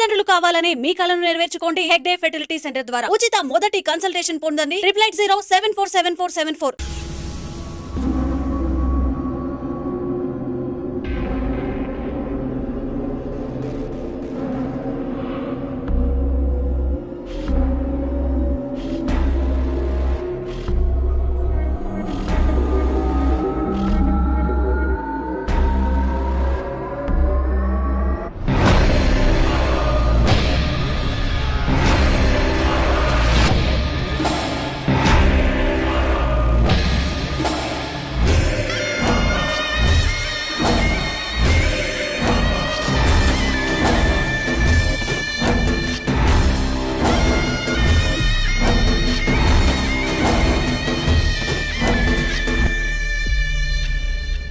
తల్లిదండ్రులు కావాలని మీ కలను నెరవేర్చుకోండి హెగ్డే ఫెర్టిలిటీ సెంటర్ ద్వారా ఉచిత మొదటి కన్సల్టేషన్ పొందండి 8807474774.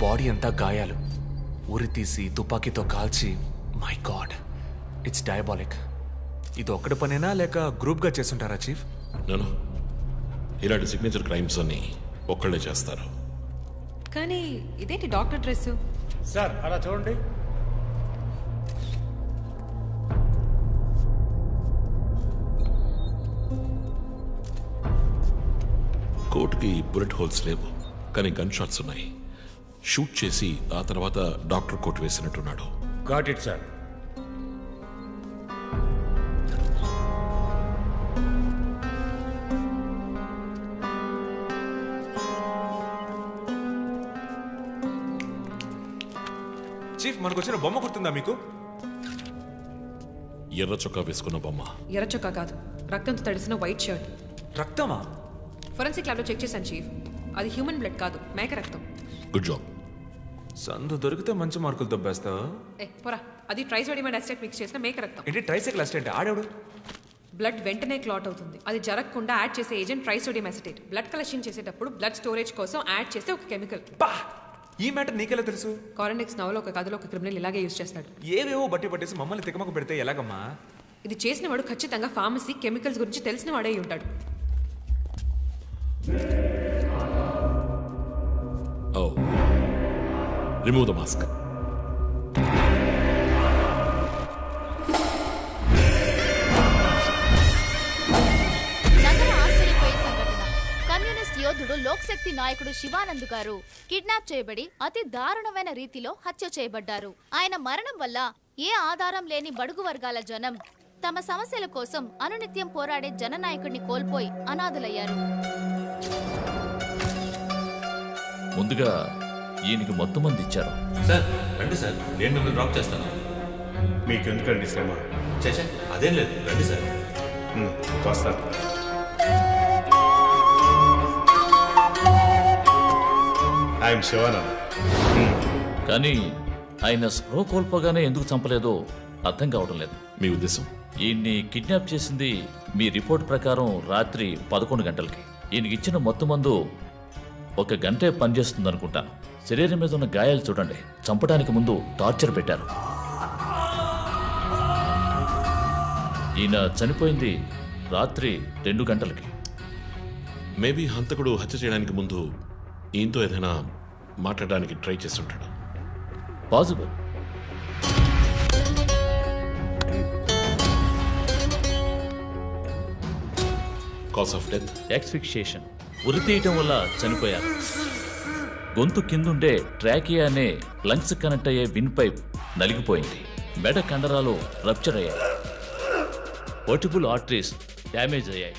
బాడీ అంతా గాయాలు, ఉరి తీసి తుపాకీతో కాల్చి, మై గాడ్, ఇట్స్ డయాబాలిక్. ఇది ఒక్కడి పనేనా లేక గ్రూప్గా చేస్తుంటారా చీఫ్? నేను ఇలాంటి సిగ్నేచర్ క్రైమ్స్ అన్ని ఒక్కళ్ళే చేస్తారు. కానీ ఇదేంటి డాక్టర్ డ్రెస్? సార్ అలా చూడండి. కోట్కి బుల్లెట్ హోల్స్ లేవు, కానీ గన్ షాట్స్ ఉన్నాయి. షూట్ చేసి ఆ తర్వాత డాక్టర్ కోట్ వేసినట్టున్నాడు. Got it sir. చీఫ్, మనకు వచ్చిన బొమ్మ గుర్తుందా మీకు? ఎర్ర చొక్కా వేసుకున్న బొమ్మ. ఎర్ర చొక్కా కాదు, రక్తంతో తడిసిన వైట్ షర్ట్. రక్తమా? ఫోరెన్సిక్ ల్యాబ్లో చెక్ చేశాను చీఫ్, అది హ్యూమన్ బ్లడ్ కాదు, మేక రక్తం. Good job. సందు దొరికితే మంచి మార్కులు దొబ్బేస్తావా? పోరా, అది ట్రైసోడియం అండ్ అసిటేట్ మిక్స్ చేసిన మేక రక్తం. ఏంటి ట్రైసైకిల్ అసిస్టెంట్? ఆడాడు. బ్లడ్ వెంటనే క్లాట్ అవుతుంది. అది జరగకుండా యాడ్ చేసే agent trisodium acetate. Blood collection చేసేటప్పుడు బ్లడ్ స్టోరేజ్ కోసం యాడ్ చేసే ఒక కెమికల్. బా, ఈ మ్యాటర్ నీకెలా తెలుసు? కారెండెక్స్ నవలో ఒక కథలో ఒక క్రిమినల్ ఇలాగే యూజ్ చేస్తాడు. ఏవేవో బట్టి పట్టేసి మమ్మల్ని తికమక పెడితే ఎలాగమ్మా? ఇది చేసిన వాడు ఖచ్చితంగా ఫార్మసీ కెమికల్స్ గురించి తెలిసిన వాడే ఉంటాడు. ఓ, రిమూవ్ ద మాస్క్. కమ్యూనిస్ట్ యోధుడు లోక్శక్తి నాయకుడు శివానంద్ గారు కిడ్నాప్ చేయబడి అతి దారుణమైన రీతిలో హత్య చేయబడ్డారు. ఆయన మరణం వల్ల ఏ ఆధారం లేని బడుగు వర్గాల జనం తమ సమస్యల కోసం అనునిత్యం పోరాడే జననాయకుడిని కోల్పోయి అనాథులయ్యారు. ముందుగా ఈయనకి మొత్తం మంది ఇచ్చారు. సార్ రండి సార్, నేను మిమ్మల్ని డ్రాప్ చేస్తాను. మీకెందుకండి శ్రమ? చేసా అదేం లేదు, రండి సార్. వస్తాను. ఐఎమ్ శివానంద్. కానీ ఆయన స్పృహ కోల్పోగానే ఎందుకు చంపలేదో అర్థం కావడం లేదు. మీ ఉద్దేశం? ఈయన్ని కిడ్నాప్ చేసింది మీ రిపోర్ట్ ప్రకారం రాత్రి 11 గంటలకి. ఈయనకి ఇచ్చిన మొత్తం మందు 1 గంటే పనిచేస్తుంది అనుకుంటాను. శరీరం మీద ఉన్న గాయాలు చూడండి, చంపడానికి ముందు టార్చర్ పెట్టారు. ఈయన చనిపోయింది రాత్రి 2 గంటలకి. మేబీ హంతకుడు హత్య చేయడానికి ముందు ఈయనతో ఏదైనా మాట్లాడడానికి ట్రై చేస్తుంటాడు. Possible. Cause of death? Asphyxiation, ఉరి తీయటం వల్ల చనిపోయారు. గొంతు కిందుండే ట్రాకియా అనే లంగ్స్ కనెక్ట్ అయ్యే విన్ పైప్ నలిగిపోయింది. మెడ కండరాలు రప్చర్ అయ్యాయి. వర్టిబుల్ ఆర్టరీస్ డ్యామేజ్ అయ్యాయి.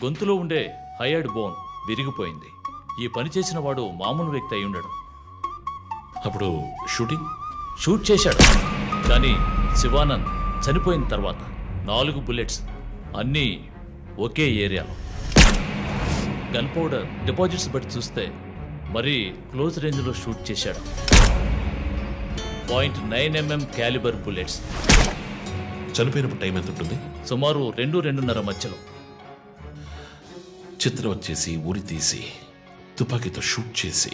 గొంతులో ఉండే హైయర్డ్ బోన్ విరిగిపోయింది. ఈ పని చేసిన వాడు మామూలు వ్యక్తి అయి ఉండడు. అప్పుడు షూట్ చేశాడు. కానీ శివానంద్ చనిపోయిన తర్వాత 4 బుల్లెట్స్, అన్నీ ఒకే ఏరియాలో. గన్ పౌడర్ డిపాజిట్స్ బట్టి చూస్తే మరీ క్లోజ్ రేంజ్లో షూట్ చేశాడు. 0.9 mm క్యాలిబర్ బుల్లెట్స్. చనిపోయినప్పుడు టైం ఎంత ఉంటుంది? సుమారు 2-2:30 మధ్యలో. చిత్రం వచ్చేసి ఉరి తీసి తుపాకీతో షూట్ చేసి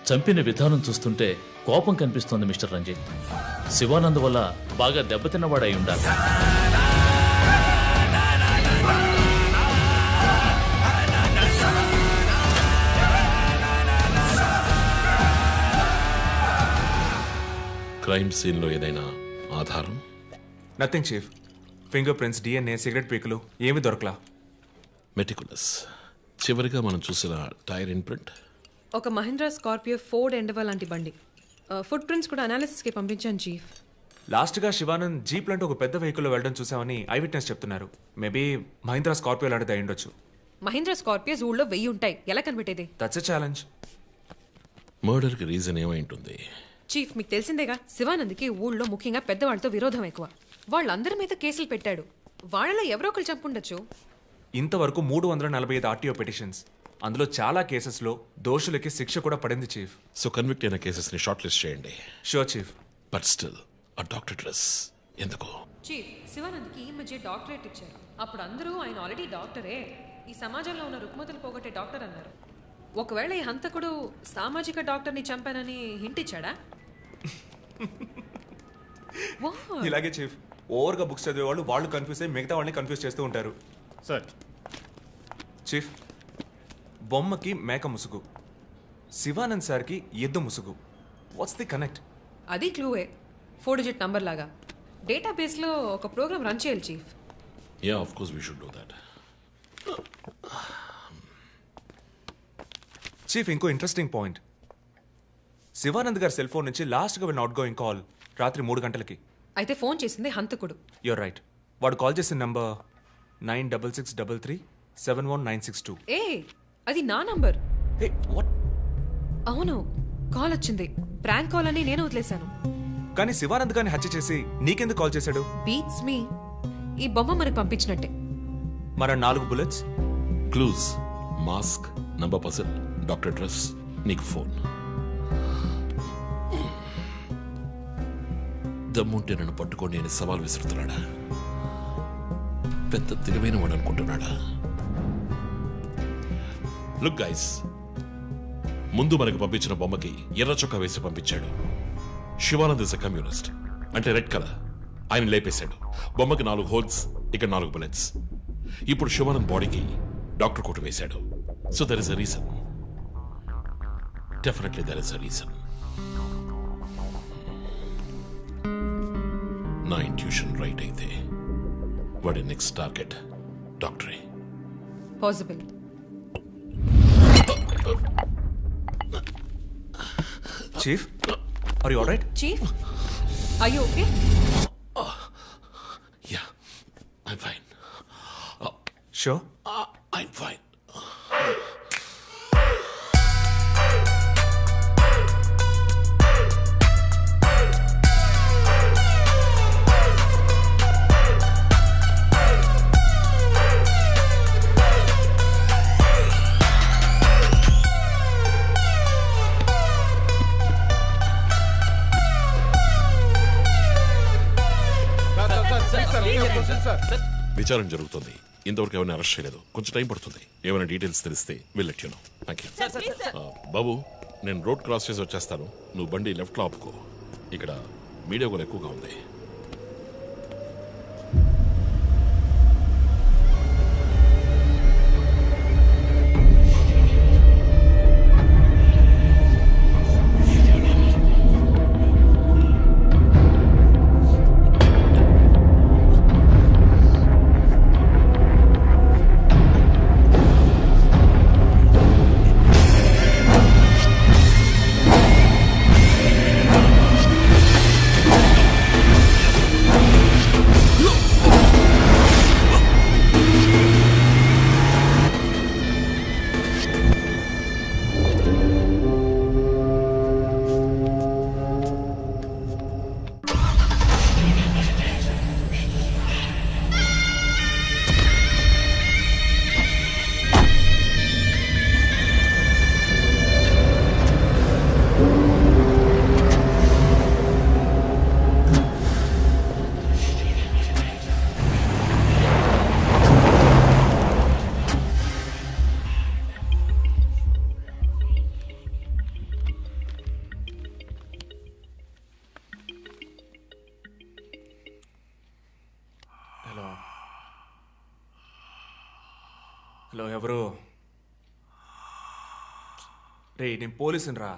చంపిన విధానం చూస్తుంటే కోపం కనిపిస్తోంది మిస్టర్ రంజిత్. శివానంద్ వల్ల బాగా దెబ్బతిన్నవాడై ఉండాలి. క్రైమ్ సీన్లో ఏదైనా ఆధారం? Nothing chief. Finger prints, DNA, cigarette పీకులు ఏమీ దొరకలా. మెటికులస్. చివరిగా మనం చూసిన టైర్ ఇన్ప్రింట్. ఒక మహీంద్రా స్కార్పియో ఫోర్డ్ ఎండవా లాంటి బండి. ఫుట్ ప్రింట్స్ కూడా అనాలిసిస్కి పంపించాను చీఫ్. లాస్ట్గా శివానంద్ జీప్ లాంటి ఒక పెద్ద వెహికల్లో వెళ్ళడం చూసామని ఐ విట్నెస్ చెప్తున్నారు. మేబీ మహీంద్రా స్కార్పియో లాంటిది అయి ఉండొచ్చు. మహీంద్రా స్కార్పియోస్ ఊళ్ళో 1000 ఉంటాయి, ఎలా కనిపెట్టేది? That's a challenge. మర్డర్కి రీజన్ ఏమై ఉంటుంది? చీఫ్, మీకు తెలిసిందేగా, శివానంద్కి ఊళ్ళో ముఖ్యంగా పెద్దవాళ్ళతో విరోధం ఎక్కువ. వాళ్ళందరి మీద కేసులు పెట్టాడు. వాళ్ళలో ఎవరో ఒకరు చంపుండొచ్చు. ఇంతవరకు 345 ఆర్టీఓ పిటిషన్స్, అందులో చాలా కేసెస్లో దోషులకి శిక్ష కూడా పడింది చీఫ్. సో కన్విక్ట్ అయిన కేసెస్ని షార్ట్ లిస్ట్ చేయండి. Sure chief. బట్ స్టిల్ ఆ డాక్టర్ డ్రెస్ ఎందుకు? చీఫ్, శివానంద్కి ఈ మధ్య డాక్టరేట్ ఇచ్చారు. అప్పుడు అందరూ ఆయన ఆల్రెడీ డాక్టరే, ఈ సమాజంలో ఉన్న రుగ్మతలు పోగొట్టే డాక్టర్ అన్నారు. ఒకవేళ ఈ హంతకుడు సామాజిక డాక్టర్ని చంపానని హింట్ ఇచ్చాడా? ఇలాగే చీఫ్, ఓవర్గా బుక్స్ చదివే వాళ్ళు కన్ఫ్యూజ్ అయ్యి మిగతా వాళ్ళని కన్ఫ్యూజ్ చేస్తూ ఉంటారు. సార్, చీఫ్, బొమ్మకి మేక ముసుగు, శివానంద్ సార్కి ఎద్దు ముసుగు. What's the connect? అది క్లూవే, 4 డిజిట్ నంబర్ లాగా. డేటాబేస్లో ఒక ప్రోగ్రామ్ రన్ చేయాలి chief. Yeah, of course we should do that. Chief, ఇంకో ఇంట్రెస్టింగ్ పాయింట్. శివానంద్ గారి సెల్ ఫోన్ నుంచి లాస్ట్గా వెళ్ళిన అవుట్ గోయింగ్ కాల్ రాత్రి 3 గంటలకి. అయితే ఫోన్ చేసింది హంతకుడు. You're right. వాడు కాల్ చేసిన నంబర్ 9663371962. ఏ, అది నా నంబర్. Hey, what? అవును, కాల్ వచ్చింది. ప్రాంక్ కాల్ అని నేను వదిలేశాను. కానీ శివానంద్ గారిని హత్య చేసి నీకెందుకు కాల్ చేశాడు? బీట్స్ మీ. ఈ బొమ్మ మనకు పంపించినట్టే. మన 4 bullets, clues, mask, number puzzle, doctor dress, నీకు ఫోన్. దమ్ముంటే నన్ను పట్టుకోండి అని సవాల్ విసురుతున్నాడా? పెద్ద తెలివైన వాడు అనుకుంటున్నాడా? లుక్ గైస్, ముందు మనకు పంపించిన బొమ్మకి ఎర్ర చొక్కా వేసి పంపించాడు. శివానంద్ ఇస్ ఎ కమ్యూనిస్ట్, అంటే రెడ్ కలర్. ఆయన లేపేశాడు. బొమ్మకి 4 హోల్స్, ఇక్కడ 4 బుల్లెట్స్. ఇప్పుడు శివానంద్ బాడీకి డాక్టర్ కోట్ వేశాడు. So there is a reason. Definitely there is a reason. నా ఇంట్యూషన్ రైట్ అయితే వాడి నెక్స్ట్ టార్గెట్ డాక్టరే. Possible. Chief, are you alright? Chief, are you okay? Yeah, I'm fine. Sure? I'm fine. విచారణ జరుగుతుంది. ఇంతవరకు ఎవరిని arrest చేయలేదు. కొంచెం టైం పడుతుంది. ఏమైనా డీటెయిల్స్ తెలిస్తే will let you know. Thank you. బాబు, నేను రోడ్ క్రాస్ చేసి వచ్చేస్తాను. నువ్వు బండి లెఫ్ట్లో ఆపుకో. ఇక్కడ మీడియా కూడా ఎక్కువగా ఉంది. హలో, ఎవరు? రే, నేను పోలీసుని రా.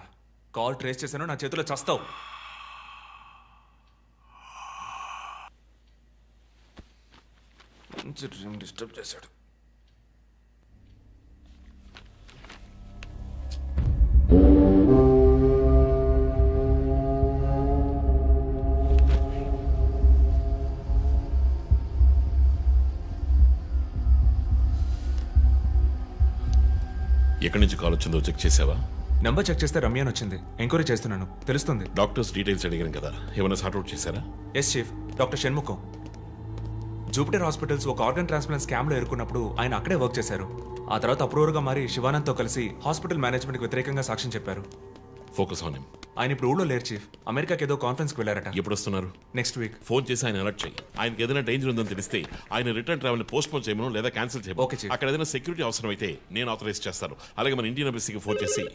కాల్ ట్రేస్ చేశాను, నా చేతిలో చస్తావు. మంచి డ్రీమ్ డిస్టర్బ్ చేశాడు. ఎక్కడి నుంచి కాల్ వచ్చిందో చెక్ చేసావా? నెంబర్ చెక్ చేస్తే రమ్య అని వచ్చింది. ఎంక్వైరీ చేస్తున్నాను, తెలుస్తుంది. డాక్టర్స్ డీటెయిల్స్ అడిగాను కదా, ఏమైనా సార్ట్అవుట్ చేశారా? Yes chief, doctor Shanmukham. Jupiter hospitals ఒక ఆర్గన్ ట్రాన్స్ప్లాంట్ స్కామ్లో ఎరుకున్నప్పుడు ఆయన అక్కడే వర్క్ చేశారు. ఆ తర్వాత అప్రూవర్గా మారి శివానంద్తో కలిసి హాస్పిటల్ మేనేజ్మెంట్కి వ్యతిరేకంగా సాక్ష్యం చెప్పారు. Focus on him. ఆయన ఇప్పుడు ఊళ్ళో లేరు చీఫ్, అమెరికాకి ఏదో కాన్ఫరెన్స్కి వెళ్ళారట. ఎప్పుడు వస్తున్నారు? Next week. ఫోన్ చేసి ఆయన అలర్ట్ చేయి. ఆయనకి ఏదైనా డేంజర్ ఉందని తెలిస్తే ఆయన రిటర్న్ ట్రావెల్ పోస్ట్ పోన్ చేయమను లేదా క్యాన్సిల్ చేయమను. Okay, chief. అక్కడ ఏదైనా సెక్యూరిటీ అవసరం అయితే నేను ఆథరైజ్ చేస్తాను. అలాగే మన ఇండియన్ ఎంబసీకి ఫోన్ చేసి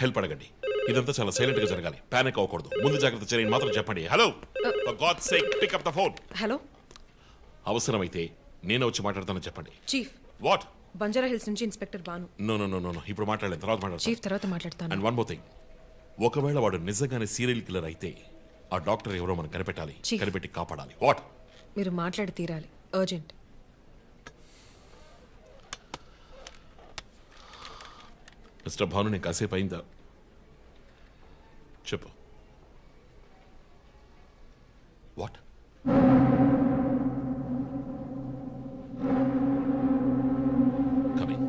హెల్ప్ అడగండి. ఇదంతా చాలా సైలెంట్ గా జరగాలి, పానిక్ అవ్వకూడదు. ముందు జాగ్రత్త చర్యని మాత్రం చెప్పండి. Hello, for God's sake pick up the phone. Hello అవసరమైతే నేను వచ్చి మాట్లాడతానని చెప్పండి. Chief, what? బంజారా హిల్స్ నుంచి inspector Bhanu. No no no no, ఇప్పుడు మాట్లాడలేదు, తర్వాత మాట్లాడతాను. చీఫ్ తర్వాత మాట్లాడతాను. అండ్ వన్ మోర్ థింగ్, ఒకవేళ వాడు నిజంగానే సీరియల్ కిల్లర్ అయితే ఆ డాక్టర్ ఎవరో మనం కనిపెట్టాలి, Chief. కనిపెట్టి కాపాడాలి. వాట్? మీరు మాట్లాడి తీరాలి, అర్జెంట్. మిస్టర్ భాను, నేను కాసేపు అయిందా? చెప్పు. What? Coming.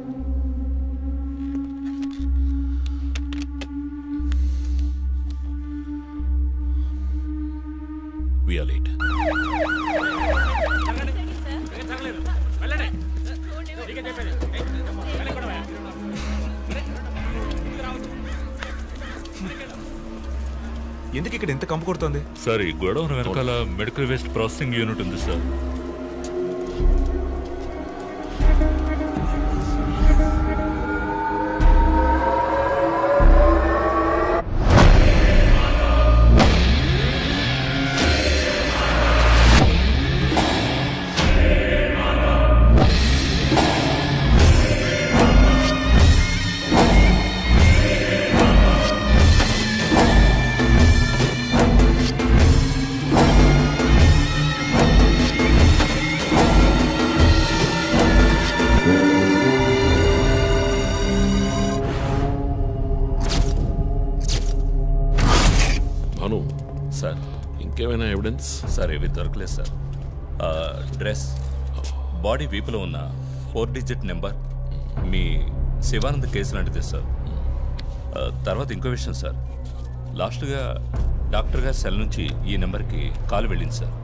We are late. ఎందుకు ఇక్కడ ఎంత కంపు కొడుతోంది? సార్ ఈ గొడవ వెనకాల మెడికల్ వేస్ట్ ప్రాసెసింగ్ యూనిట్ ఉంది సార్. భాను, సార్ ఇంకేమైనా ఎవిడెన్స్? సార్ ఇవి దొరకలేదు సార్. డ్రెస్, బాడీ వీపులో ఉన్న 4 డిజిట్ నెంబర్ మీ శివానంద్ కేసు లాంటిది సార్. తర్వాత ఇంకో విషయం సార్, లాస్ట్గా డాక్టర్ గారి సెల్ నుంచి ఈ నెంబర్కి కాల్ వెళ్ళింది సార్.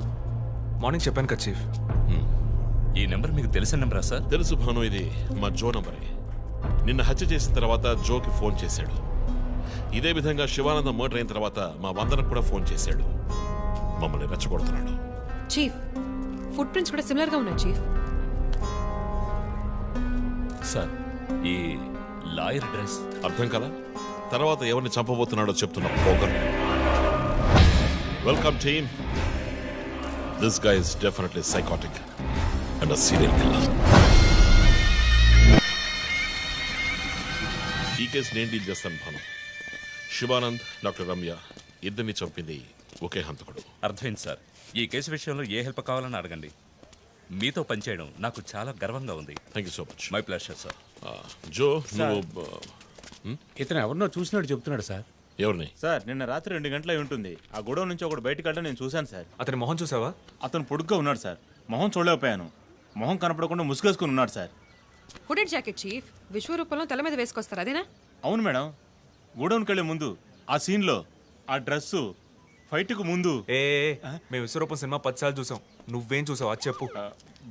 మార్నింగ్ చెప్పాను కదా చీఫ్. ఈ నెంబర్ మీకు తెలిసిన నెంబరా సార్? తెలుసు భాను, ఇది మా జో నంబరే. నిన్న హత్య చేసిన తర్వాత జోకి ఫోన్ చేశాడు. ఇదే విధంగా శివానంద మర్డర్ అయిన తర్వాత మా వందనకు కూడా ఫోన్ చేశాడు. మమ్మల్ని రెచ్చగొడుతున్నాడు. చీఫ్, ఫుట్ ప్రింట్స్ కూడా సిమిలర్ గా ఉన్నాయి చీఫ్. సార్ ఈ లాయర్ డ్రెస్ అర్థం కదా? తర్వాత ఎవరిని చంపబోతున్నాడో చెప్తున్న పోగర్. Welcome team. This guy is definitely psychotic and a serial killer. ఈ కేసు నేను డీల్ చేస్తాను భాను. శివానంద్, డాక్టర్ రమ్య ఇద్దరిని చంపింది ఒకే హంతకుడు. అర్థమైంది సార్. ఈ కేసు విషయంలో ఏ హెల్ప్ కావాలని అడగండి. మీతో పనిచేయడం నాకు చాలా గర్వంగా ఉంది. Thank you so much. My pleasure sir. Joe, నువ్వు ఇతను ఎవరినో చూసినట్టు చెప్తున్నాడు సార్. ఎవరిని? సార్ నిన్న రాత్రి 2 గంటలై ఉంటుంది. ఆ గొడవ నుంచి ఒకడు బయటకు వెళ్ళడం నేను చూశాను సార్. అతని మొహం చూసావా? అతను పొడుగ్గా ఉన్నాడు సార్. మొహం చూడలేకపోయాను. మొహం కనపడకుండా ముసుగేసుకుని ఉన్నాడు సార్. హుడెడ్ జాకెట్ చీఫ్, విశ్వరూపంలో తల మీద వేసుకొస్తారు అదేనా? అవును మేడం. గోడౌన్కి వెళ్ళే ముందు ఆ సీన్లో ఆ డ్రెస్సు ఫైట్కు ముందు ఏ మేము విశ్వరూపం సినిమా 10 సార్లు చూసాం. నువ్వేం చూసావు అది చెప్పు.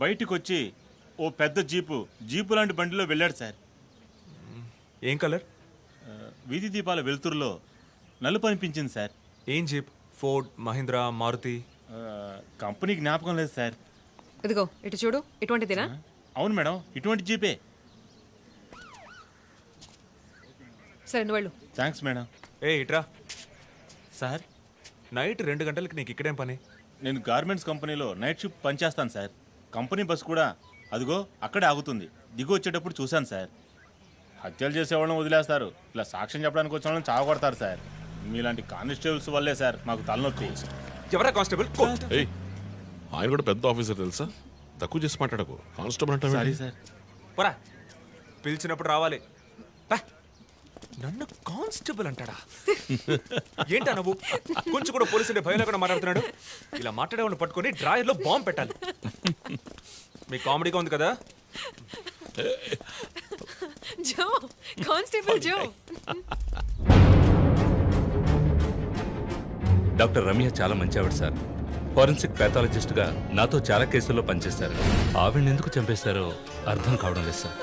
బయటికి వచ్చి ఓ పెద్ద జీపు లాంటి బండిలో వెళ్ళాడు సార్. ఏం కలర్? వీధి దీపాల వెలుతురులో నలుపు అనిపించింది సార్. ఏం jeep? Ford, Mahindra, Maruti? Company జ్ఞాపకం లేదు సార్. ఇదిగో ఇటు చూడు, ఇటువంటిదేనా? అవును మేడం, ఇటువంటి జీపే. సరే నువ్వు వెళ్ళు. Thanks madam. ఇట్రా. సార్ నైట్ 2 గంటలకి నీకు ఇక్కడేం పని? నేను గార్మెంట్స్ కంపెనీలో నైట్ షిఫ్ట్ పనిచేస్తాను సార్. కంపెనీ బస్ కూడా అదిగో అక్కడే ఆగుతుంది. దిగు వచ్చేటప్పుడు చూశాను సార్. హత్యలు చేసేవాళ్ళని వదిలేస్తారు, ఇలా సాక్ష్యం చెప్పడానికి వచ్చిన వాళ్ళని చావగొడతారు సార్. మీలాంటి కానిస్టేబుల్స్ వల్లే సార్ మాకు తలనొప్పి. ఎవరా కానిస్టేబుల్? ఆయన కూడా పెద్ద ఆఫీసర్ తెలుసా? తక్కువ చేసి మాట్లాడకు కానిస్టేబుల్ అంటే సారీ సార్. పరా పిలిచినప్పుడు రావాలి పా. నన్ను కానిస్టేబుల్ అంటాడా? ఏంటా నువ్వు కొంచెం కూడా పోలీసు అంటే భయం లేకుండా మాట్లాడుతున్నాడు. ఇలా మాట్లాడేవాళ్ళని పట్టుకొని డ్రాయర్లో బాంబు పెట్టాలి. మీ కామెడీగా ఉంది కదా. జో, కానిస్టేబుల్ జో. డాక్టర్ రమ్య చాలా మంచి ఆవిడ సార్. ఫోరెన్సిక్ ప్యాథాలజిస్ట్గా నాతో చాలా కేసుల్లో పనిచేశారు. ఆవిడని ఎందుకు చంపేశారో అర్థం కావడం లేదు సార్.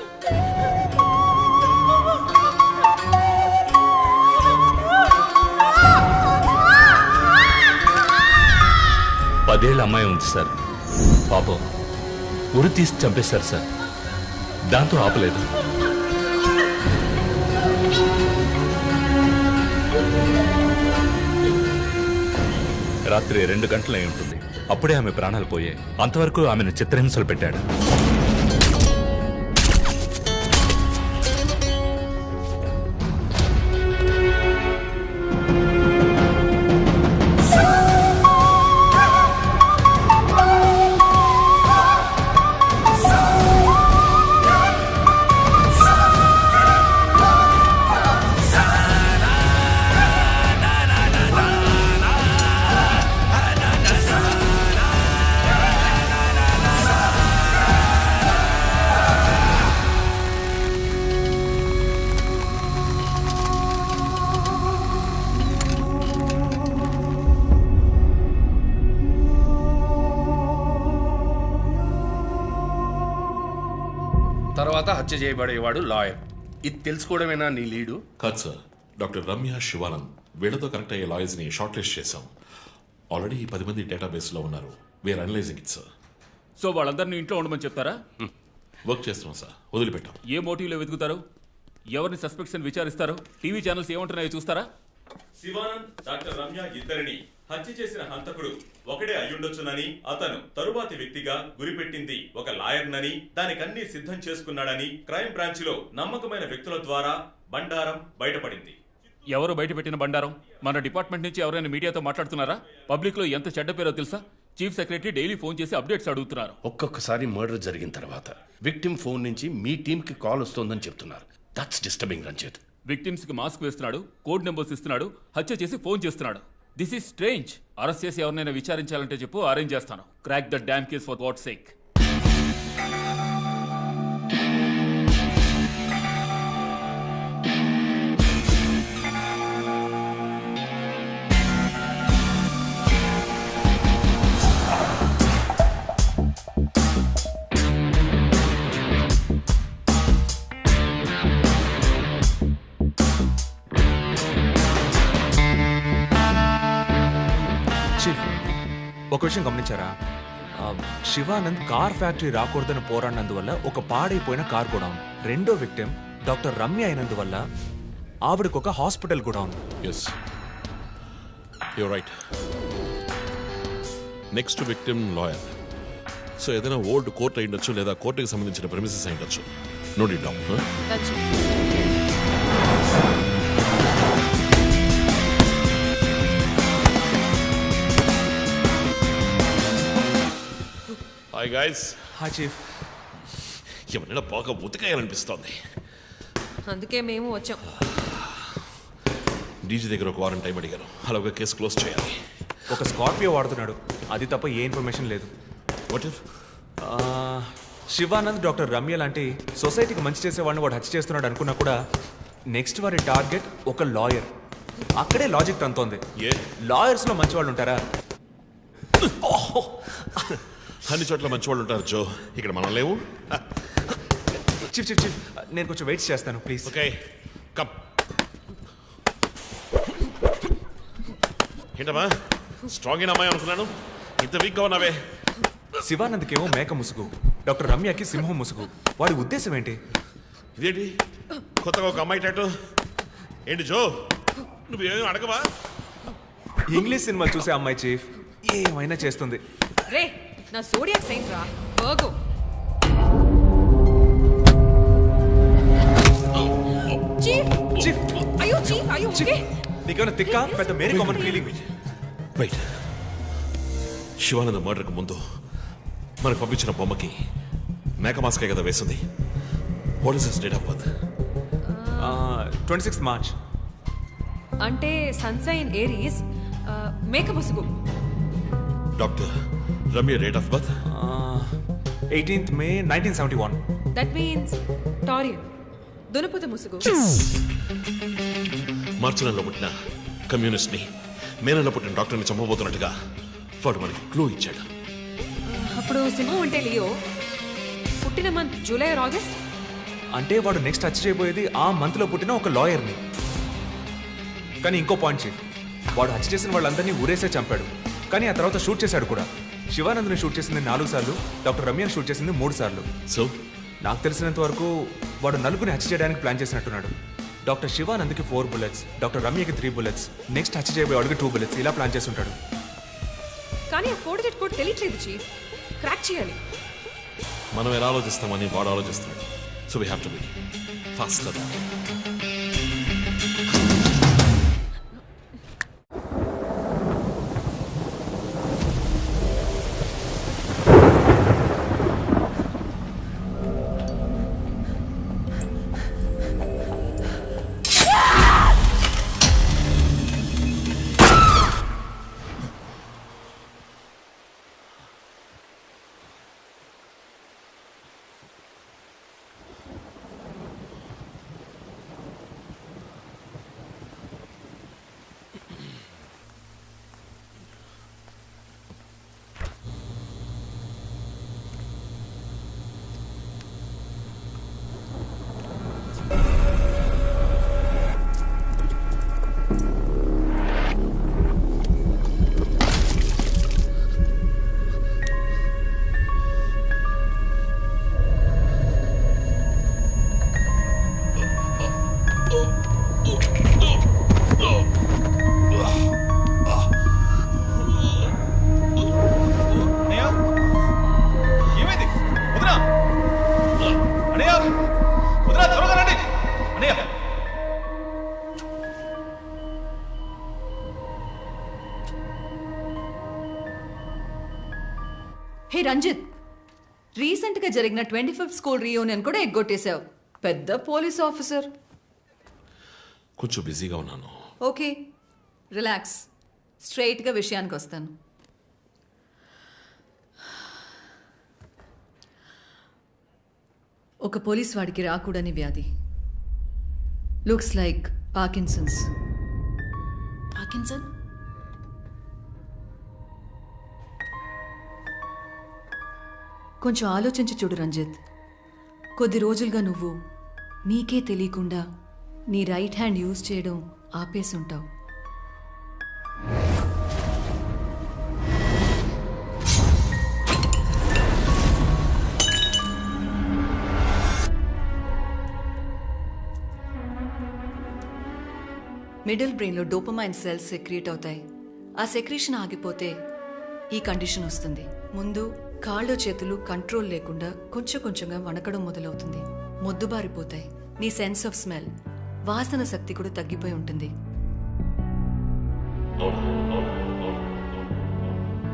పదేళ్ళ అమ్మాయి ఉంది సార్. పాపం ఉరి తీసి చంపేశారు సార్. దాంతో ఆపలేదు. రాత్రి 2 గంటలు అయి ఉంటుంది. అప్పుడే ఆమె ప్రాణాలు పోయాయి. అంతవరకు ఆమెను చిత్రహింసలు పెట్టాడు. తర్వాత హత్య చేయబడేవాడు లాయర్. ఇది తెలుసుకోవడమేనా నీ లీడు? కాదు సార్, డాక్టర్ రమ్య శివానంద్ వీళ్ళతో కనెక్ట్ అయ్యే లాయర్స్ని షార్ట్ లిస్ట్ చేశాం. ఆల్రెడీ 10 మంది డేటాబేస్లో ఉన్నారు. We're analysing it sir. So వాళ్ళందరినీ ఇంట్లో ఉండమని చెప్తారా? వర్క్ చేస్తున్నాం సార్, వదిలిపెట్టాం. ఏ మోటివ్లో వెతుకుతారు? ఎవరిని సస్పెక్ట్స్ అని విచారిస్తారు? టీవీ ఛానల్స్ ఏమంటున్నాయో చూస్తారా? శివానంద్ డాక్టర్ రమ్య ఇద్దరిని హత్య చేసిన హంతకుడు ఒకడే అయ్యుండొచ్చునని, అతను తరువాతి వ్యక్తిగా గురిపెట్టింది ఒక లాయర్నని, దానికన్నీ సిద్ధం చేసుకున్నాడని క్రైమ్ బ్రాంచ్ లో నమ్మకమైన వ్యక్తుల ద్వారా బండారం బయటపడింది. ఎవరు బయటపెట్టిన బండారం? మన డిపార్ట్మెంట్ నుంచి ఎవరైనా మీడియాతో మాట్లాడుతున్నారా? పబ్లిక్ లో ఎంత చెడ్డ పేరో తెలుసా? చీఫ్ సెక్రటరీ డైలీ ఫోన్ చేసి అప్డేట్స్ అడుగుతున్నారు. ఒక్కొక్కసారి మర్డర్ జరిగిన తర్వాత విక్టిమ్ ఫోన్ నుంచి మీ టీంకి కాల్ వస్తోందని చెప్తున్నారు. That's disturbing Ranjith. విక్టిమ్స్ కి మాస్క్ వేస్తున్నాడు, కోడ్ నెంబర్స్ ఇస్తున్నాడు, హత్య చేసి ఫోన్ చేస్తున్నాడు. This is strange. అరెస్ట్ చేసి ఎవరినైనా విచారించాలంటే చెప్పు, అరేంజ్ చేస్తాను. Crack the damn case for God's sake. Chief, ఒక విషయం గమనించారా? శివానంద్ కార్ ఫ్యాక్టరీ రాకూడదని పోరాడినందువల్ల ఒక పాడైపోయిన కార్ కూడా ఉంది. రెండో విక్టిమ్ డాక్టర్ రమ్య అయినందువల్ల ఆవిడకు ఒక హాస్పిటల్ కూడా ఉంది. Yes, you're right. Next victim lawyer. So ఏదైనా ఓల్డ్ కోర్ట్ అయి ఉండొచ్చు, లేదా కోర్టుకి సంబంధించిన ప్రెమిసెస్ అయి ఉండొచ్చు. Note it down. Hi guys. Hi chief. ఎవరైనా బాగా ఉతకాయాలనిపిస్తోంది. అందుకే మేము వచ్చాం. డీజీ దగ్గర ఒక వారం టైం అడిగాను. అలాగే కేసు క్లోజ్ చేయాలి. ఒక స్కార్పియో వాడుతున్నాడు, అది తప్ప ఏ ఇన్ఫర్మేషన్ లేదు. What if Shivanand doctor Ramya లాంటి సొసైటీకి మంచి చేసే వాళ్ళని వాడు హత్య చేస్తున్నాడు అనుకున్నా కూడా నెక్స్ట్ వారి టార్గెట్ ఒక లాయర్. అక్కడే లాజిక్ తంతోంది. లాయర్స్ లో మంచి వాళ్ళు ఉంటారా? అన్ని చోట్ల మంచి వాళ్ళు ఉంటారు జో, ఇక్కడ మనం లేవు. చీఫ్ చీఫ్ చీఫ్, నేను కొంచెం వెయిట్ చేస్తాను ప్లీజ్. Okay, come. ఏంటమ్మా స్ట్రాంగ్ అయిన అమ్మాయి అనుకున్నాను, ఇంత వీక్గా ఉన్నావే. శివానంద్కేమో మేక ముసుగు, డాక్టర్ రమ్యకి సింహం ముసుగు. వాడి ఉద్దేశం ఏంటి? ఇదేంటి కొత్తగా ఒక అమ్మాయి టాటూ? ఏంటి జో, నువ్వేమీ అడగవా? ఇంగ్లీష్ సినిమాలు చూసే అమ్మాయి చీఫ్, ఏమైనా చేస్తుంది. రే, నా సోడియాక్ సైన్ రా వర్గో. చీఫ్ చీఫ్, అయ్యో చీఫ్, అయ్యో ఓకే. నీకేమైనా తిక్క పెద్ద మేరీ కామన్ ఫీలింగ్? రైట్. శివానంద మర్డర్కి ముందు మనకు పంపించిన బొమ్మకి మేక మాస్కే కదా వేసింది. What is his date of birth? 26th March. అంటే సన్సైన్ ఏరీస్, మేక ముసుగు. Doctor Ramya date of birth? 18th May 1971. That means Taurean, దునుపుత ముసుగు. మార్చి నెలలో పుట్టిన కమ్యూనిస్ట్ని మే నెలలో పుట్టిన డాక్టర్ని చంపబోతున్నట్టుగా వాడు మనకి క్లూ ఇచ్చాడు. అప్పుడు సింహం అంటే లియో, పుట్టిన మంత్ జూలై ఆర్ ఆగస్ట్. అంటే వాడు నెక్స్ట్ టచ్ చేయబోయేది ఆ మంత్లో పుట్టిన ఒక లాయర్ని. కానీ ఇంకో పాయింట్ చీఫ్, వాడు హత్య చేసిన వాళ్ళందరినీ ఊరేసే చంపాడు. కానీ ఆ తర్వాత షూట్ చేశాడు కూడా. శివానంద్ని షూట్ చేసింది 4 సార్లు, డాక్టర్ రమ్యని షూట్ చేసింది 3 సార్లు. సో నాకు తెలిసినంత వరకు వాడు నలుగురిని హత్య చేయడానికి ప్లాన్ చేసినట్టున్నాడు. డాక్టర్ శివానంద్కి 4 bullets, డాక్టర్ రమ్యకి 3 bullets, నెక్స్ట్ హత్య చేయబోయేవాడికి 2 bullets, ఇలా ప్లాన్ చేసి ఉంటాడు. కానీ ఆ 4 digit కోడ్ తెలియట్లేదు చీఫ్, క్రాక్ చేయాలి. మనం ఎలా ఆలోచిస్తామని వాడు ఆలోచిస్తున్నాడు. So we have to be faster. Hey Ranjit, రీసెంట్గా జరిగిన 25th స్కూల్ రీయూనియన్ కూడా ఎగ్గొట్టేశావు. పెద్ద పోలీస్ ఆఫీసర్. కొంచెం బిజీగా ఉన్నాను. Okay, relax. స్ట్రైట్గా విషయానికి వస్తాను. ఒక పోలీస్ వాడికి రాకూడని వ్యాధి. Looks like Parkinson's. పార్కిన్సన్? కొంచెం ఆలోచించి చూడు రంజిత్. కొద్ది రోజులుగా నువ్వు నీకే తెలియకుండా నీ రైట్ హ్యాండ్ యూజ్ చేయడం ఆపేసి ఉంటావు. మిడిల్ బ్రెయిన్లో డోపమైన్ సెల్స్ సెక్రియేట్ అవుతాయి. ఆ సెక్రేషన్ ఆగిపోతే ఈ కండిషన్ వస్తుంది. ముందు కాళ్ళు చేతులు కంట్రోల్ లేకుండా కొంచెం కొంచెంగా వణకడం మొదలవుతుంది. మొద్దుబారిపోతాయి. నీ సెన్స్ ఆఫ్ స్మెల్, వాసన శక్తి కూడా తగ్గిపోయి ఉంటుంది.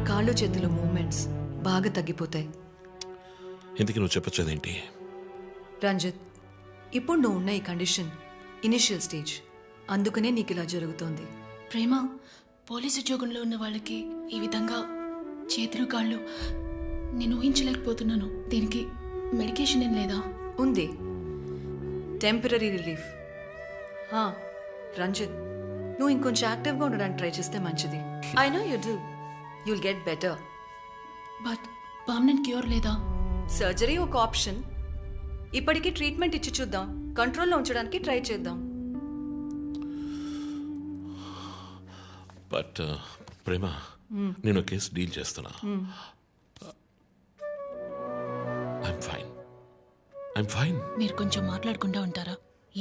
కాళ్ళు చేతులు మూమెంట్స్ బాగా తగ్గిపోతాయి. ఇందుకు నువ్వు చెప్పొచ్చేదేంటి? రంజిత్, ఇప్పుడు నువ్వు ఉన్న ఈ కండిషన్ ఇనిషియల్ స్టేజ్. అందుకనే నీకు ఇలా జరుగుతోంది. ప్రేమ, పోలీసు ఉద్యోగంలో ఉన్న వాళ్ళకి ఈ విధంగా చేతులు కాళ్ళు నేను ఊహించలేకపోతున్నాను. దీనికి మెడికేషన్ ఏం లేదా? ఉంది, టెంపరీ రిలీఫ్. రంజిత్, నువ్వు ఇంకొంచెం యాక్టివ్గా ఉండడానికి ట్రై చేస్తే మంచిది. I know you do. You'll get better. But permanent cure లేదా? సర్జరీ ఒక ఆప్షన్. ఇప్పటికీ ట్రీట్మెంట్ ఇచ్చి చూద్దాం. కంట్రోల్లో ఉంచడానికి ట్రై చేద్దాం. బట్ ప్రేమ, నేను కేసు డీల్ చేస్తున్నా. I'm fine. మీరు కొంచెం మాట్లాడకుండా ఉంటారా?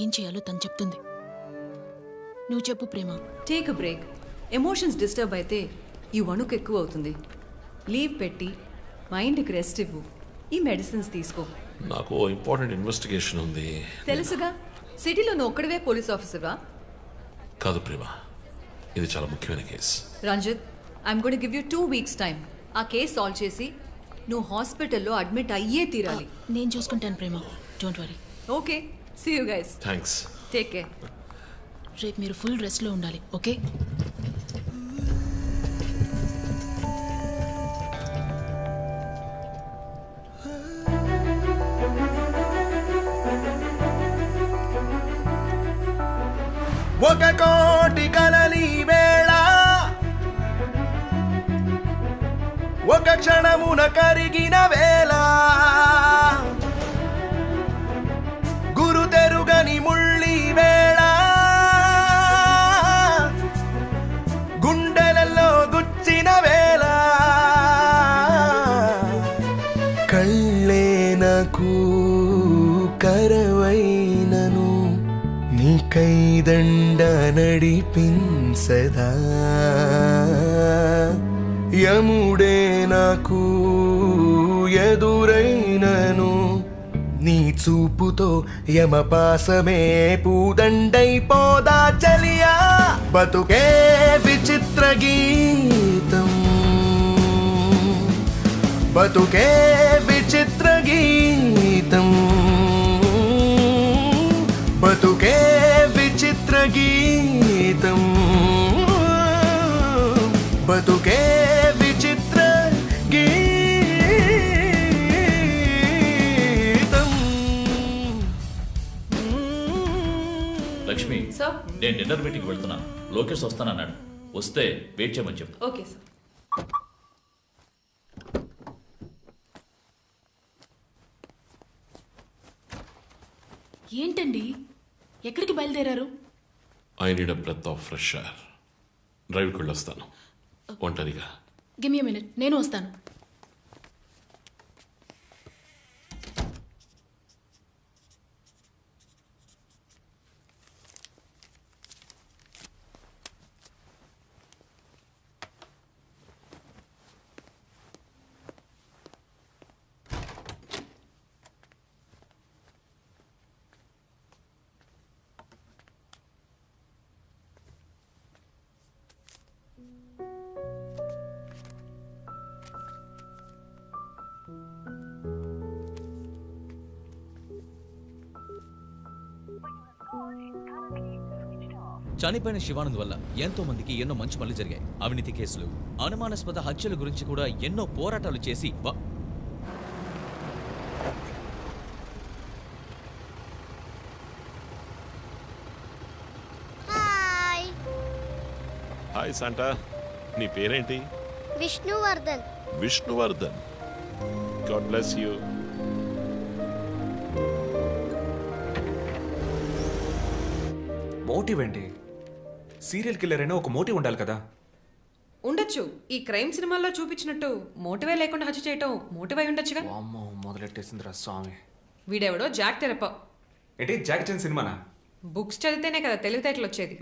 ఏం చేయాలో తను చెప్తుంది. నువ్వు చెప్పు Prema. Take a break. Emotions disturb అయితే ఈ వణుకు ఎక్కువ అవుతుంది. లీవ్ పెట్టి మైండ్కి రెస్ట్ ఇవ్వు. ఈ మెడిసిన్స్ తీసుకో. నాకు ఇంపార్టెంట్ ఇన్వెస్టిగేషన్ ఉంది. తెలుసుగా, సిటీలో నువ్వు ఒక్కడివే పోలీస్ ఆఫీసర్వా? కాదు ప్రేమ, ఇది చాలా ముఖ్యమైన case. Ranjit, I'm going to give you 2 weeks time. ఆ కేసు సాల్వ్ చేసి నువ్వు హాస్పిటల్లో అడ్మిట్ అయ్యే తీరాలి. నేను చూసుకుంటాను Prema, don't worry. Okay, see you guys. Thanks. Take care. రేపు మీరు ఫుల్ రెస్ట్లో ఉండాలి, ఓకే? ఒక కోటి కలలి వేళ ఒక క్షణమున కరిగిన వేళ గురు తెరుగని ముళ్ళి వేళ గుండెలలో గుచ్చిన వేళ కళ్ళే నాకు కరవైనను నీకైదండ నడిపించదా యముడే నాకు ఎదురైనను నీ చూపుతో యమపాసమే పూదండైపోదా చలియా బతుకే విచిత్ర గీతం బతుకే విచిత్ర గీతం బతుకే విచిత్ర గీతం బతుకే విచిత్ర గీతం. లక్ష్మి, సార్? నేను డిన్నర్ మీటింగ్ వెళ్తున్నాను. లోకేష్ వస్తానన్నాడు. వస్తే వెయిట్ చేయమని చెప్పు. Okay sir. ఏంటండి, ఎక్కడికి బయలుదేరారు? I need a breath of fresh air. డ్రైవ్కి వెళ్ళొస్తాను ఒంటరిగా. గివ్ మీ మినిట్, నేను వస్తాను. చనిపోయిన శివానంద్ వల్ల ఎంతో మందికి ఎన్నో మంచి పనులు జరిగాయి. అవినీతి కేసులు, అనుమానాస్పద హత్యల గురించి కూడా ఎన్నో పోరాటాలు చేసి హాయ్ శాంటా, నీ పేరేంటి? Vishnuvardhan. Vishnuvardhan. God bless you. Motive ఏంటి? సీరియల్ కిల్లర్ అయినా ఒక మోటివ్ ఉండాలి కదా. ఉండొచ్చు. ఈ క్రైమ్ సినిమాల్లో చూపించినట్టు మోటివే లేకుండా హత్య చేయటం మోటివ్ అయి ఉండొచ్చుగా. అమ్మో, మొదలెట్టేసిందిరా స్వామి. వీడెవడో జాక్ తెరప. ఏంటి జాక్ చాన్ సినిమానా? బుక్స్ చదివితేనే కదా తెలివితేటలు వచ్చేది.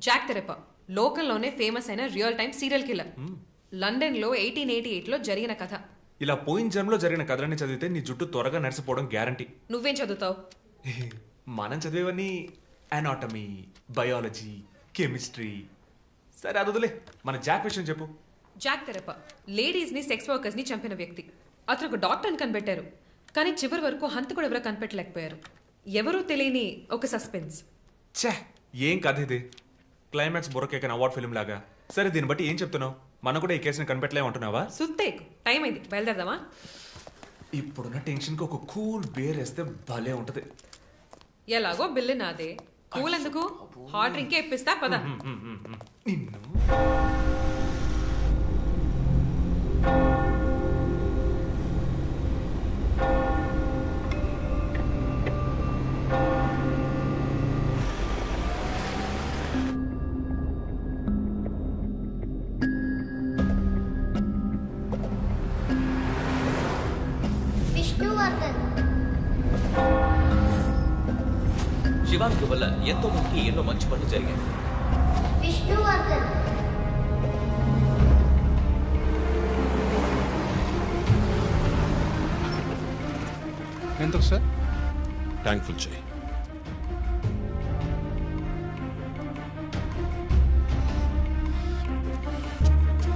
జాక్ తెరప లోకల్లోనే ఫేమస్ అయిన రియల్ టైమ్ సీరియల్ కిల్లర్. లండన్లో 1888లో జరిగిన కథ. ఇలా పోయిన జన్మలో జరిగిన కథలన్నీ చదివితే నీ జుట్టు త్వరగా నడిచిపోవడం గ్యారంటీ. నువ్వేం చదువుతావు? మనం చదివేవన్నీ అనాటమీ, బయాలజీ, కెమిస్ట్రీ. సరే అదులే, మన జాక్ విషయం చెప్పు. జాక్ తెరప లేడీస్ ని, సెక్స్ వర్కర్స్ ని చంపిన వ్యక్తి. అతను ఒక డాక్టర్ని కనిపెట్టారు, కానీ చివరి వరకు హంతకుడు ఎవరో కనిపెట్టలేకపోయారు. ఎవరూ తెలియని ఒక సస్పెన్స్. ఛే, ఏం కథ ఇది? క్లైమాక్స్ బుర్రకేకన్ అవార్డ్ ఫిల్మ్ లాగా. సరే, దీన్ని బట్టి ఏం చెప్తున్నావు? మనం కూడా ఈ కేసుని కనిపెట్టలేమంటున్నావా? సుత్తేకు, టైం అయింది, బయలుదేరదామా? ఇప్పుడున్న టెన్షన్కి ఒక కూల్ బేర్ వేస్తే భలే ఉంటది. ఎలాగో బిల్లు నాదే, కూల్ ఎందుకు? హాట్ డ్రింకే ఇప్పిస్తా, పద. విష్ణువర్ధన్. శివానంద్ వల్ల ఎంతో మందికి ఎన్నో మంచి పనులు జరిగాయి. విష్ణువర్ధన్. ఎందుకు సార్? ట్యాంక్ ఫుల్ చేయి.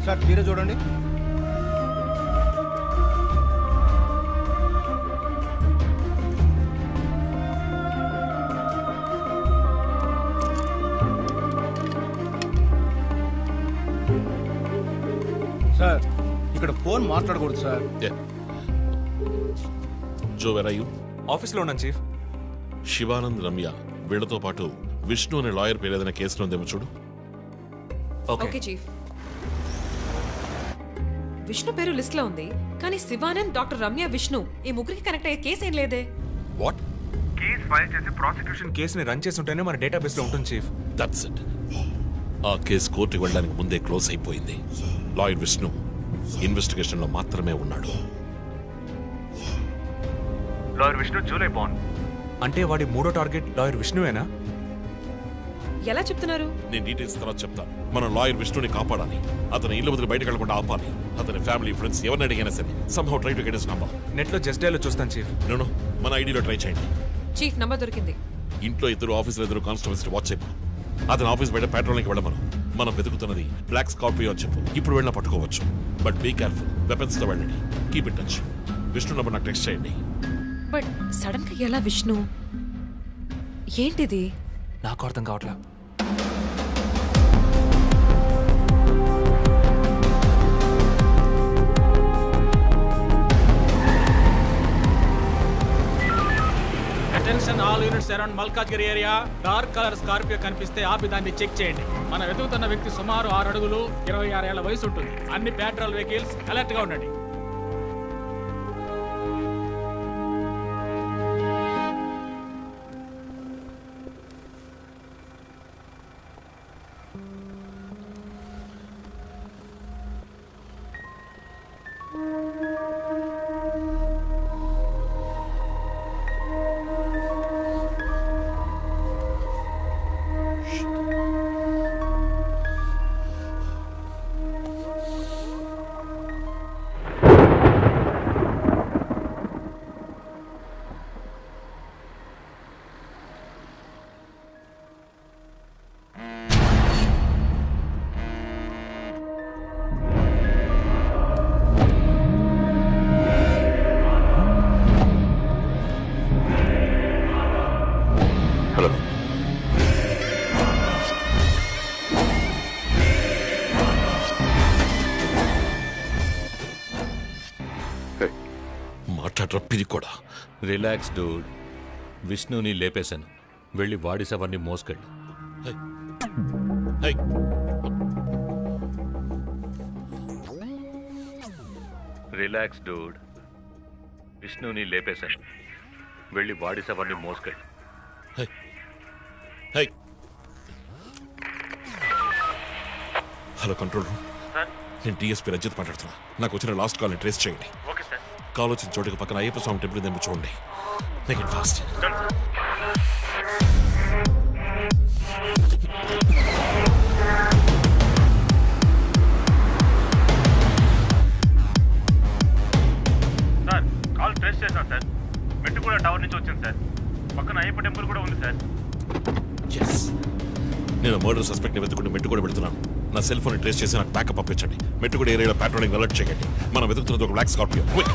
సార్ మీరే చూడండి. ఫోన్ మాట్లాడకూడదు sir. Joe where are you? ఆఫీస్లో ఉన్నాను చీఫ్. శివానంద్, రమ్య వీళ్లతో పాటు విష్ణు అనే లాయర్ పేరు ఏదైనా కేసులో ఉందేమో చూడు. Okay chief. విష్ణు పేరు లిస్ట్ లో ఉంది, కానీ శివానంద్, డాక్టర్ రమ్య, విష్ణు ఈ ముగ్గురికి కనెక్ట్ అయ్యే కేసు ఏం లేదే. వాట్? కేసు ఫైల్ చేసి ప్రాసిక్యూషన్ కేసుని రన్ చేసి ఉంటేనే మన డేటాబేస్ లో ఉంటుంది చీఫ్. That's it. ఆ కేసు కోర్టుకి వెళ్ళడానికి ముందే క్లోజ్ అయిపోయింది. లాయర్ విష్ణు ఇన్వెస్టిగేషన్ లో మాత్రమే ఉన్నాడు. లాయర్ విష్ణు జూలై బాండ్ అంటే వాడి మూడో టార్గెట్ లాయర్ విష్ణువేనా? ఎలా చెప్తున్నారు? నేను డీటెయిల్స్ తర్వాత చెప్తాను. మనం లాయర్ విష్ణుని కాపాడాలి. అతను ఇల్లు వదిలి బయటకు వెళ్లకుండా ఆపాలి. అతని ఫ్యామిలీ, ఫ్రెండ్స్ ఎవరిని అడిగినా సరే somehow try to get his number. Net లో జస్ట్ డైల్ చూస్తాను చీఫ్. నో మన ఐడిలో ట్రై చేయండి. చీఫ్ నంబర్ దొరికింది. ఇంట్లో ఇద్దరు, ఆఫీసులో ఇద్దరు కానిస్టేబుల్స్ వాచ్ చెప్పు. అతను ఆఫీస్ బయట పెట్రోలింగ్కి వెళ్ళమను. మనం వెతుకుతున్నది బ్లాక్ స్కార్పియో అని చెప్పు. ఇప్పుడు వెళ్ళినా పట్టుకోవచ్చు. But be careful. వెపన్స్ తో వెళ్ళండి. Keep in touch. Vishnu number నాకు టెక్స్ట్ చేయండి. బట్ సడన్ గా ఎలా విష్ణు? ఏంటిది? నాకు అర్థం కావట్లా. Attention all units around Malkajgiri area. Dark colour Scorpio కనిపిస్తే ఆపి దాన్ని చెక్ చేయండి. మనం వెతుకుతున్న వ్యక్తి సుమారు 6 అడుగులు 26 ఏళ్ల వయసు ఉంటుంది. అన్ని పెట్రోల్ వెహికల్స్ అలర్ట్ గా ఉండండి. Relax dude. విష్ణుని లేపేశాను. వెళ్ళి వాడి శవాన్ని మోసుకెళ్ళు. Relax dude. విష్ణుని లేపేశాను. వెళ్ళి వాడి శవాన్ని మోసుకెళ్ళు. Hello control room. నేను డిఎస్పీ రజిత్ మాట్లాడుతున్నా. నాకు వచ్చిన లాస్ట్ కాల్ని ట్రేస్ చేయండి. కాల్ వచ్చిన చోటుకి పక్కన అయ్యప్ప స్వామి టెంపుల్ ఉందేమో చూడండి. Make it fast. Sir call trace చేశాను సార్. మెట్టుగూడ టవర్ నుంచి వచ్చింది సార్. పక్కన అయ్యప్ప టెంపుల్ కూడా ఉంది సార్. ఎస్, నేను మర్డర్ సస్పెక్ట్ ని వెతుకుంటూ మెట్టుగూడ పెడుతున్నాను. నా సెల్ ఫోన్ ట్రేస్ చేసి నాకు బ్యాకప్ పంపించండి. మెట్టుగూడ ఏరియాలో పెట్రోలింగ్ అలర్ట్ చేయండి. మనం వెతుకుతున్నది ఒక బ్లాక్ స్కార్పియో. క్విక్.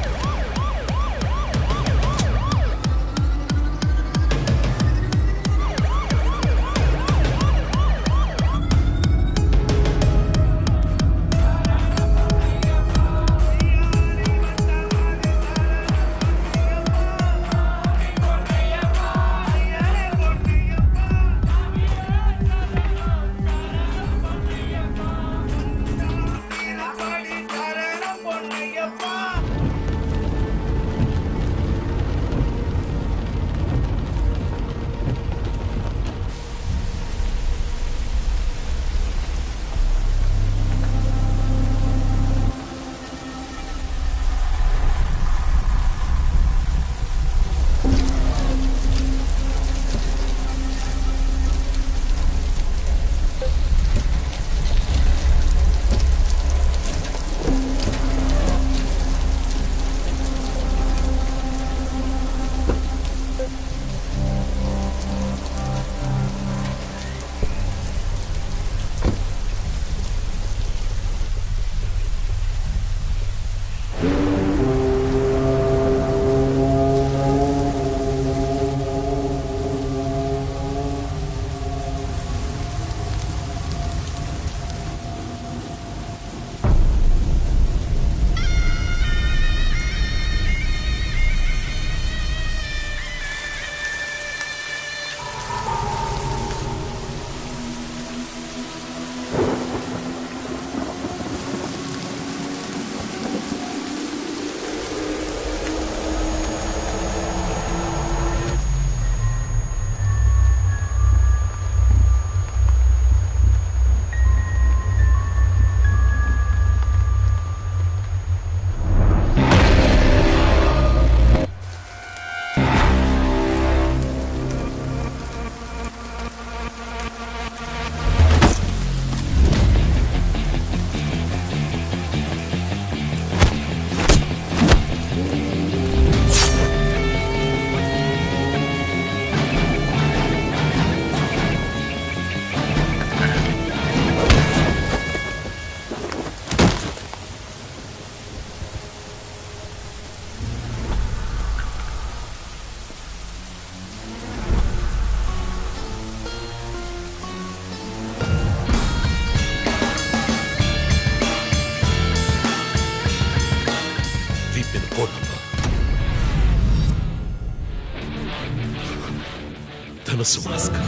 వీప్ మీద కోడ్ నంబర్. ధనుసు మాస్క్.